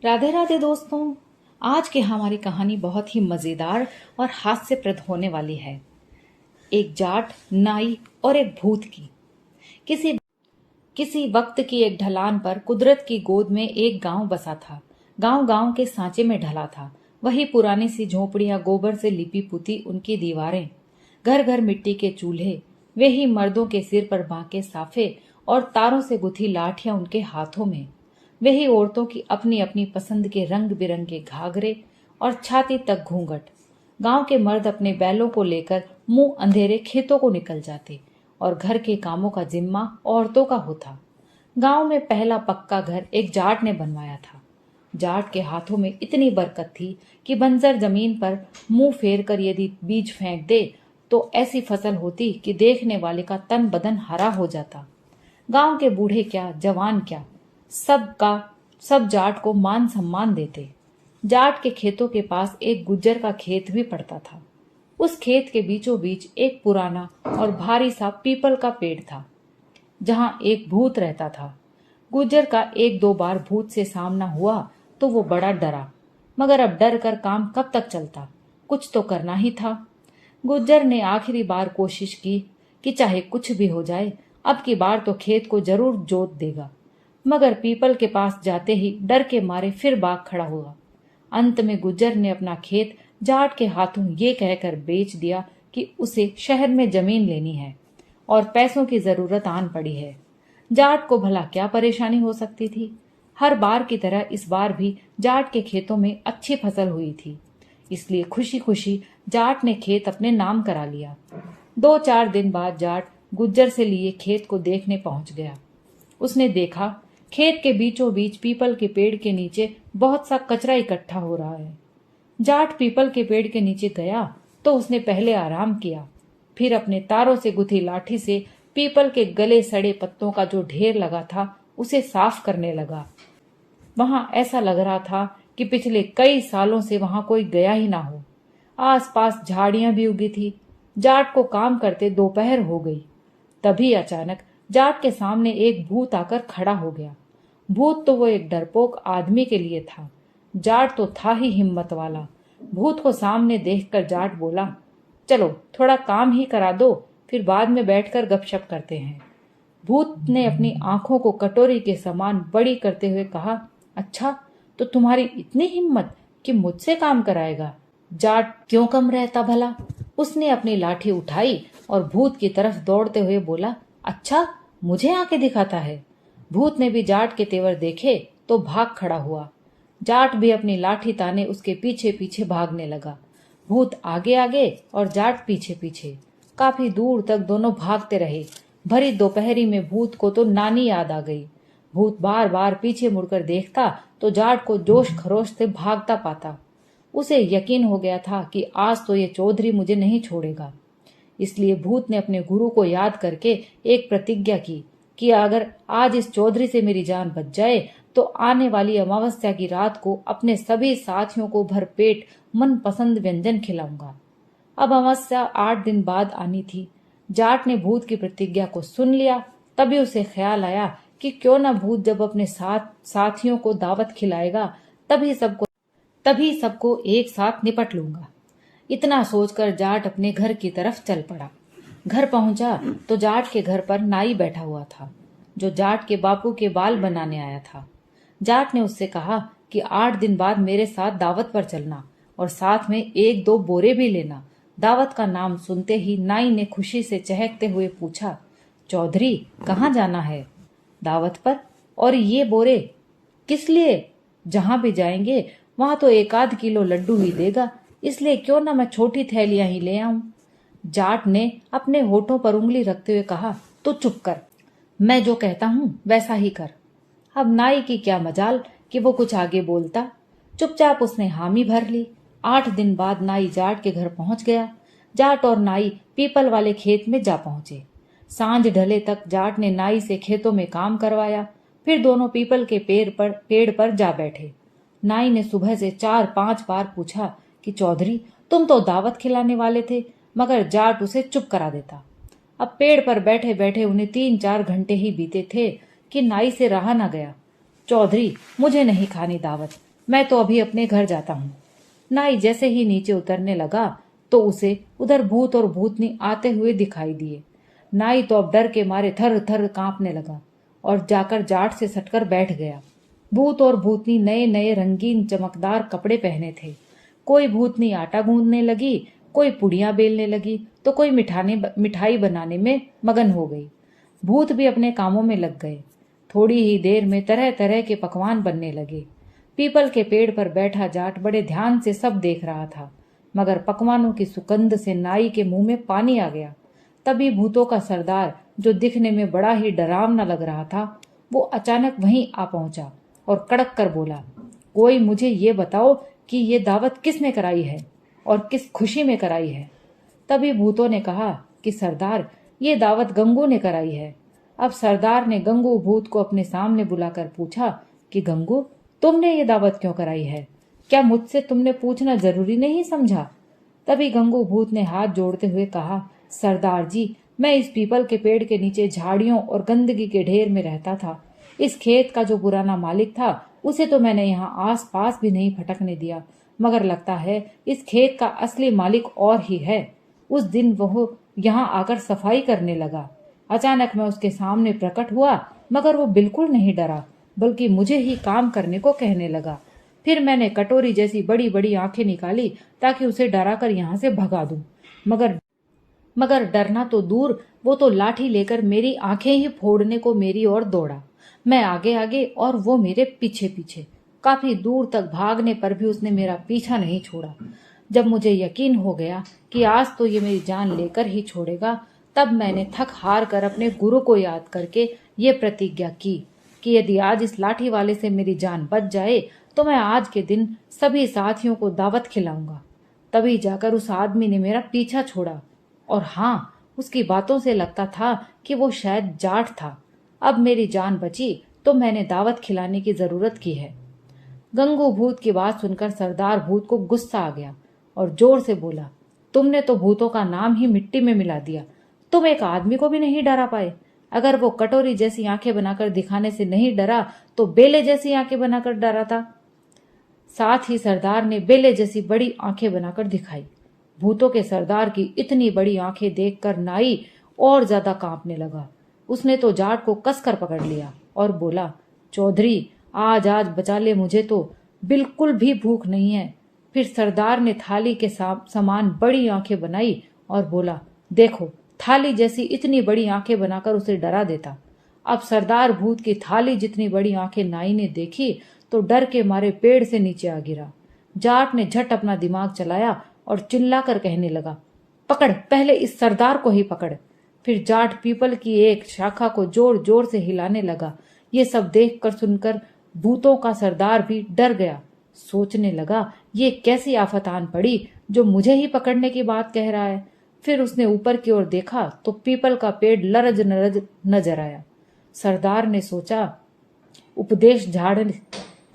राधे राधे दोस्तों। आज की हमारी कहानी बहुत ही मजेदार और हास्यप्रद होने वाली है। एक जाट, नाई और एक भूत की। किसी किसी वक्त की एक ढलान पर कुदरत की गोद में एक गांव बसा था। गांव गांव के सांचे में ढला था। वही पुरानी सी झोपड़ियां, गोबर से लिपी पुती उनकी दीवारें, घर घर मिट्टी के चूल्हे, वे ही मर्दों के सिर पर बांके साफे और तारों से गुथी लाठियां उनके हाथों में, वे ही औरतों की अपनी अपनी पसंद के रंग बिरंगे घाघरे और छाती तक घूंघट। गांव के मर्द अपने बैलों को लेकर मुंह अंधेरे खेतों को निकल जाते और घर के कामों का जिम्मा औरतों का होता। गांव में पहला पक्का घर एक जाट ने बनवाया था। जाट के हाथों में इतनी बरकत थी कि बंजर जमीन पर मुंह फेर कर यदि बीज फेंक दे तो ऐसी फसल होती कि देखने वाले का तन बदन हरा हो जाता। गांव के बूढ़े क्या, जवान क्या, सब जाट को मान सम्मान देते। जाट के खेतों के पास एक गुज्जर का खेत भी पड़ता था। उस खेत के बीचों बीच एक पुराना और भारी सा पीपल का पेड़ था, जहां एक भूत रहता था। गुज्जर का एक दो बार भूत से सामना हुआ तो वो बड़ा डरा, मगर अब डर कर काम कब तक चलता, कुछ तो करना ही था। गुज्जर ने आखिरी बार कोशिश की कि चाहे कुछ भी हो जाए, अब की बार तो खेत को जरूर जोत देगा, मगर पीपल के पास जाते ही डर के मारे फिर भाग खड़ा हुआ। अंत में गुज्जर ने अपना खेत जाट के हाथों ये कहकर बेच दिया कि उसे शहर में जमीन लेनी है और पैसों की जरूरत आन पड़ी है। जाट को भला क्या परेशानी हो सकती थी। हर बार की तरह इस बार भी जाट के खेतों में अच्छी फसल हुई थी, इसलिए खुशी खुशी जाट ने खेत अपने नाम करा लिया। 2-4 दिन बाद जाट गुज्जर से लिए खेत को देखने पहुंच गया। उसने देखा खेत के बीचों बीच पीपल के पेड़ के नीचे बहुत सा कचरा इकट्ठा हो रहा है। जाट पीपल के पेड़ के नीचे गया तो उसने पहले आराम किया, फिर अपने तारों से गुथी लाठी से पीपल के गले सड़े पत्तों का जो ढेर लगा था उसे साफ करने लगा। वहां ऐसा लग रहा था कि पिछले कई सालों से वहां कोई गया ही ना हो। आसपास झाड़ियां भी उगी थी। जाट को काम करते दोपहर हो गई। तभी अचानक जाट के सामने एक भूत आकर खड़ा हो गया। भूत तो वो एक डरपोक आदमी के लिए था, जाट तो था ही हिम्मत वाला। भूत को सामने देखकर जाट बोला, चलो थोड़ा काम ही करा दो, फिर बाद में बैठकर गपशप करते हैं। भूत ने अपनी आंखों को कटोरी के समान बड़ी करते हुए कहा, अच्छा, तो तुम्हारी इतनी हिम्मत कि मुझसे काम कराएगा। जाट क्यों कम रहता भला। उसने अपनी लाठी उठाई और भूत की तरफ दौड़ते हुए बोला, अच्छा, मुझे आके दिखाता है। भूत ने भी जाट के तेवर देखे तो भाग खड़ा हुआ। जाट भी अपनी लाठी ताने उसके पीछे पीछे भागने लगा। भूत आगे आगे और जाट पीछे पीछे। काफी दूर तक दोनों भागते रहे। भरी दोपहरी में भूत को तो नानी याद आ गई। भूत बार बार पीछे मुड़कर देखता तो जाट को जोश खरोश से भागता पाता। उसे यकीन हो गया था कि आज तो ये चौधरी मुझे नहीं छोड़ेगा। इसलिए भूत ने अपने गुरु को याद करके एक प्रतिज्ञा की कि अगर आज इस चौधरी से मेरी जान बच जाए तो आने वाली अमावस्या की रात को अपने सभी साथियों को भरपेट मनपसंद व्यंजन खिलाऊंगा। अब अमावस्या 8 दिन बाद आनी थी। जाट ने भूत की प्रतिज्ञा को सुन लिया। तभी उसे ख्याल आया कि क्यों ना भूत जब अपने साथियों को दावत खिलाएगा तभी सबको एक साथ निपट लूंगा। इतना सोचकर जाट अपने घर की तरफ चल पड़ा। घर पहुंचा तो जाट के घर पर नाई बैठा हुआ था, जो जाट के बापू के बाल बनाने आया था। जाट ने उससे कहा कि 8 दिन बाद मेरे साथ दावत पर चलना और साथ में 1-2 बोरे भी लेना। दावत का नाम सुनते ही नाई ने खुशी से चहकते हुए पूछा, चौधरी, कहाँ जाना है? दावत पर। और ये बोरे किस लिए? जहां भी जाएंगे वहां तो 1-8 किलो लड्डू ही देगा, इसलिए क्यों ना मैं छोटी थैलियां ही ले आऊं। जाट ने अपने होठों पर उंगली रखते हुए कहा, तो चुप कर, मैं जो कहता हूं वैसा ही कर। अब नाई की क्या मजाल कि वो कुछ आगे बोलता। चुपचाप उसने हामी भर ली। 8 दिन बाद नाई जाट के घर पहुंच गया। जाट और नाई पीपल वाले खेत में जा पहुंचे। सांझ ढले तक जाट ने नाई से खेतों में काम करवाया। फिर दोनों पीपल के पेड़ पर जा बैठे। नाई ने सुबह से 4-5 बार पूछा कि चौधरी, तुम तो दावत खिलाने वाले थे, मगर जाट उसे चुप करा देता। अब पेड़ पर बैठे बैठे उन्हें 3-4 घंटे ही बीते थे कि नाई से रहा न गया। चौधरी, मुझे नहीं खानी दावत, मैं तो अभी अपने घर जाता हूँ। नाई जैसे ही नीचे उतरने लगा तो उसे उधर भूत और भूतनी आते हुए दिखाई दिए। नाई तो अब डर के मारे थर थर कांपने लगा और जाकर जाट से सटकर बैठ गया। भूत और भूतनी नए नए रंगीन चमकदार कपड़े पहने थे। कोई भूतनी आटा गूंदने लगी, कोई पुड़ियां बेलने लगी, तो कोई मिठाई बनाने में मगन हो गई। भूत भी अपने कामों में लग गए। थोड़ी ही देर में तरह तरह के पकवान बनने लगे। पीपल के पेड़ पर बैठा जाट बड़े ध्यान से सब देख रहा था, मगर पकवानों की सुगंध से नाई के मुंह में पानी आ गया। तभी भूतों का सरदार, जो दिखने में बड़ा ही डरावना लग रहा था, वो अचानक वहीं आ पहुंचा और कड़क कर बोला, कोई मुझे ये बताओ कि ये दावत किसने कराई है और किस खुशी में कराई है। तभी भूतों ने कहा कि सरदार, ये दावत गंगू ने कराई है। अब सरदार ने गंगू भूत को अपने सामने बुलाकर पूछा कि गंगू, तुमने ये दावत क्यों कराई है? क्या मुझसे तुमने पूछना जरूरी नहीं समझा? तभी गंगू भूत ने हाथ जोड़ते हुए कहा, सरदार जी, मैं इस पीपल के पेड़ के नीचे झाड़ियों और गंदगी के ढेर में रहता था। इस खेत का जो पुराना मालिक था, उसे तो मैंने यहाँ आस पास भी नहीं फटकने दिया, मगर लगता है इस खेत का असली मालिक और ही है। उस दिन वह यहाँ आकर सफाई करने लगा। अचानक मैं उसके सामने प्रकट हुआ, मगर वो बिल्कुल नहीं डरा, बल्कि मुझे ही काम करने को कहने लगा। फिर मैंने कटोरी जैसी बड़ी बड़ी आंखें निकाली ताकि उसे डराकर यहाँ से भगा दूं, मगर मगर डरना तो दूर, वो तो लाठी लेकर मेरी आंखें ही फोड़ने को मेरी ओर दौड़ा। मैं आगे आगे और वो मेरे पीछे पीछे। काफी दूर तक भागने पर भी उसने मेरा पीछा नहीं छोड़ा। जब मुझे यकीन हो गया कि आज तो ये मेरी जान लेकर ही छोड़ेगा, तब मैंने थक हार कर अपने गुरु को याद करके ये प्रतिज्ञा की कि यदि आज इस लाठी वाले से मेरी जान बच जाए तो मैं आज के दिन सभी साथियों को दावत खिलाऊंगा। तभी जाकर उस आदमी ने मेरा पीछा छोड़ा। और हाँ, उसकी बातों से लगता था कि वो शायद जाट था। अब मेरी जान बची तो मैंने दावत खिलाने की जरूरत की है। गंगू भूत की बात सुनकर सरदार भूत को गुस्सा आ गया और जोर से बोला, तुमने तो भूतों का नाम ही मिट्टी में मिला दिया। तुम एक आदमी को भी नहीं डरा पाए। अगर वो कटोरी जैसी आंखें बनाकर दिखाने से नहीं डरा तो बेले जैसी आंखें बनाकर डरा था। साथ ही सरदार ने बेले जैसी बड़ी आंखें बनाकर दिखाई। भूतों के सरदार की इतनी बड़ी आंखें देखकर नाई और ज्यादा कांपने लगा। उसने तो जाट को कसकर पकड़ लिया और बोला, चौधरी, आज आज बचा ले मुझे, तो बिल्कुल भी भूख नहीं है। फिर सरदार ने थाली के समान बड़ी आंखें बनाई और बोला, देखो, थाली जैसी इतनी बड़ी आंखें बनाकर उसे डरा देता। अब सरदार भूत की थाली जितनी बड़ी आंखें नाई ने देखी तो डर के मारे पेड़ से नीचे आ गिरा। जाट ने झट अपना दिमाग चलाया और चिल्लाकर कहने लगा, पकड़, पहले इस सरदार को ही पकड़। फिर जाट पीपल की एक शाखा को जोर जोर से हिलाने लगा। ये सब देखकर सुनकर भूतों का सरदार भी डर गया। सोचने लगा, ये कैसी आफत आन पड़ी जो मुझे ही पकड़ने की बात कह रहा है। फिर उसने ऊपर की ओर देखा तो पीपल का पेड़ लरज नरज नजर आया। सरदार ने सोचा, उपदेश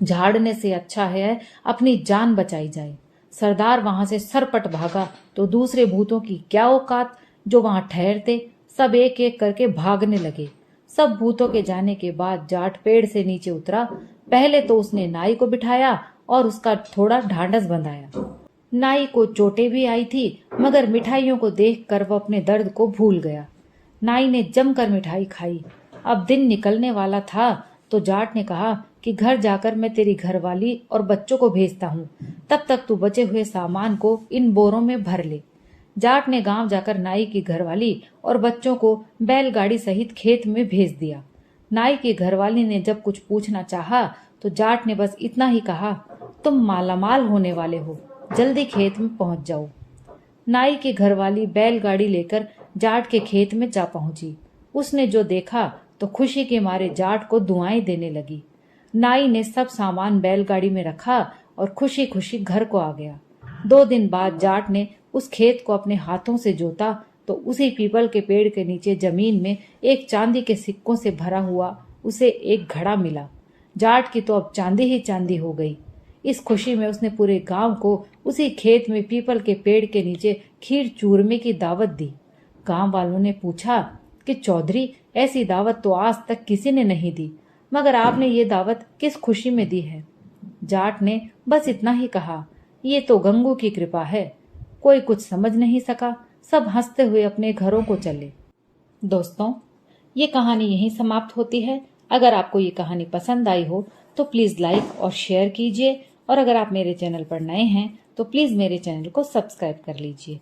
झाड़ने से अच्छा है अपनी जान बचाई जाए। सरदार वहां से सरपट भागा तो दूसरे भूतों की क्या औकात, जो वहां ठहरते सब एक एक करके भागने लगे। सब भूतों के जाने के बाद जाट पेड़ से नीचे उतरा। पहले तो उसने नाई को बिठाया और उसका थोड़ा ढांढस बंधाया। नाई को चोटें भी आई थी, मगर मिठाइयों को देखकर वह अपने दर्द को भूल गया। नाई ने जमकर मिठाई खाई। अब दिन निकलने वाला था तो जाट ने कहा कि घर जाकर मैं तेरी घरवाली और बच्चों को भेजता हूँ, तब तक तू बचे हुए सामान को इन बोरों में भर ले। जाट ने गांव जाकर नाई की घरवाली और बच्चों को बैलगाड़ी सहित खेत में भेज दिया। नाई की घरवाली ने जब कुछ पूछना चाहा तो जाट ने बस इतना ही कहा, तुम मालामाल होने वाले हो, जल्दी खेत में पहुंच जाओ। नाई की घरवाली बैलगाड़ी लेकर जाट के खेत में जा पहुंची। उसने जो देखा तो खुशी के मारे जाट को दुआएं देने लगी। नाई ने सब सामान बैलगाड़ी में रखा और खुशी खुशी घर को आ गया। 2 दिन बाद जाट ने उस खेत को अपने हाथों से जोता तो उसी पीपल के पेड़ के नीचे जमीन में एक चांदी के सिक्कों से भरा हुआ उसे एक घड़ा मिला। जाट की तो अब चांदी ही चांदी हो गई। इस खुशी में उसने पूरे गांव को उसी खेत में पीपल के पेड़ के नीचे खीर चूरमे की दावत दी। गांव वालों ने पूछा कि चौधरी, ऐसी दावत तो आज तक किसी ने नहीं दी, मगर आपने ये दावत किस खुशी में दी है? जाट ने बस इतना ही कहा, ये तो गंगू की कृपा है। कोई कुछ समझ नहीं सका, सब हंसते हुए अपने घरों को चले। दोस्तों, ये कहानी यहीं समाप्त होती है। अगर आपको ये कहानी पसंद आई हो तो प्लीज़ लाइक और शेयर कीजिए, और अगर आप मेरे चैनल पर नए हैं तो प्लीज़ मेरे चैनल को सब्सक्राइब कर लीजिए।